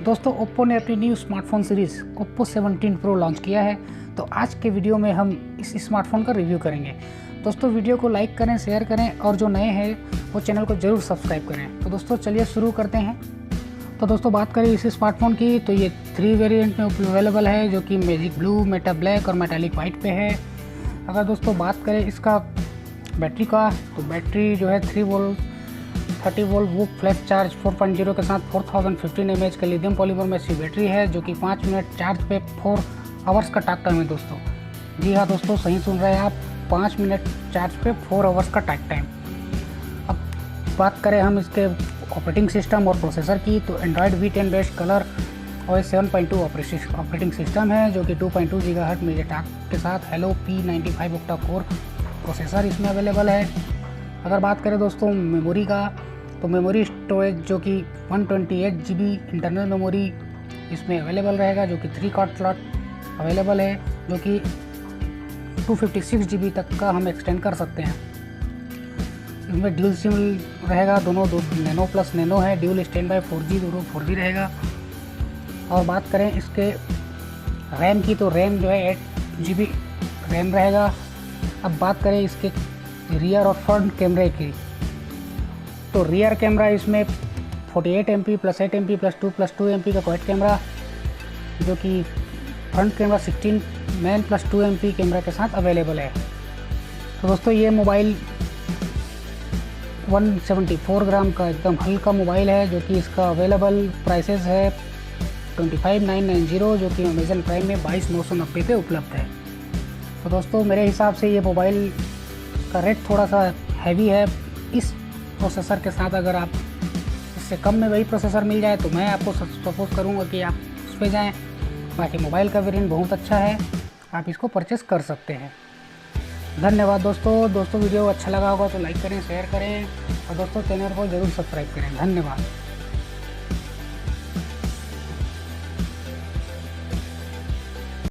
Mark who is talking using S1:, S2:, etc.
S1: दोस्तों ओप्पो ने अपनी new smartphone series Oppo 17 pro launch किया है। तो आज के वीडियो में हम इस स्मार्टफोन का रिव्यू करेंगे। दोस्तों वीडियो को लाइक करें, शेयर करें और जो नए हैं वो चैनल को ज़रूर सब्सक्राइब करें। तो दोस्तों चलिए शुरू करते हैं। तो दोस्तों बात करें इस स्मार्टफोन की तो ये 3 वेरिएंट में अवेलेबल है, जो कि मैजिक ब्लू, मेटा ब्लैक और मेटालिक वाइट पे है। अगर दोस्तों बात करें इसका बैटरी का, तो बैटरी जो है 3 वोल्ट 30 वोल्ट वो फ्लैश चार्ज 4.0 के साथ 4015 mAh का लिथियम पॉलीमर में अच्छी बैटरी है, जो कि 5 मिनट चार्ज पे 4 आवर्स का टॉक टाइम है। दोस्तों जी हाँ दोस्तों, सही सुन रहे हैं आप, 5 मिनट चार्ज पे 4 आवर्स का टॉक टाइम। अब बात करें हम इसके ऑपरेटिंग सिस्टम और प्रोसेसर की, तो एंड्रॉयड V10 बेस्ड कलर और 7.2 ऑपरेटिंग सिस्टम है, जो कि 2.2 GHz मीडियाटेक के साथ hello P95 octa core processor इसमें अवेलेबल है। अगर बात करें दोस्तों मेमोरी का, तो मेमोरी स्टोरेज जो कि 128 GB इंटरनल मेमोरी इसमें अवेलेबल रहेगा, जो कि 3 कार्ड स्लॉट अवेलेबल है, जो कि 256 GB तक का हम एक्सटेंड कर सकते हैं। इसमें ड्यूल सिम रहेगा, दोनों नैनो प्लस नैनो है, ड्यूल स्टैंड बाय 4G, दोनों 4G रहेगा। और बात करें इसके रैम की, तो रैम जो है 8 GB रैम रहेगा। अब बात करें इसके रियर और फ्रंट कैमरे की, तो रियर कैमरा इसमें 48 MP plus 8 MP plus 2 MP का क्वाड कैमरा, जो कि front camera 16 main plus 2 MP camera के साथ अवेलेबल है। तो दोस्तों ये मोबाइल 174 ग्राम का एकदम हल्का मोबाइल है, जो कि इसका अवेलेबल प्राइसेस है 25,990, जो कि अमेजन प्राइम में 22,990 पे उपलब्ध है। तो दोस्तों मेरे हिसाब से ये मोबाइल का रेट थोड़ा सा हैवी है। इस प्रोसेसर के साथ अगर आप इससे कम में वही प्रोसेसर मिल जाए तो मैं आपको सपोज करूंगा कि आप उस पर जाएँ। बाकी मोबाइल का वेरिएंट बहुत अच्छा है, आप इसको परचेस कर सकते हैं। धन्यवाद दोस्तों वीडियो अच्छा लगा होगा तो लाइक करें, शेयर करें और दोस्तों चैनल को ज़रूर सब्सक्राइब करें। धन्यवाद।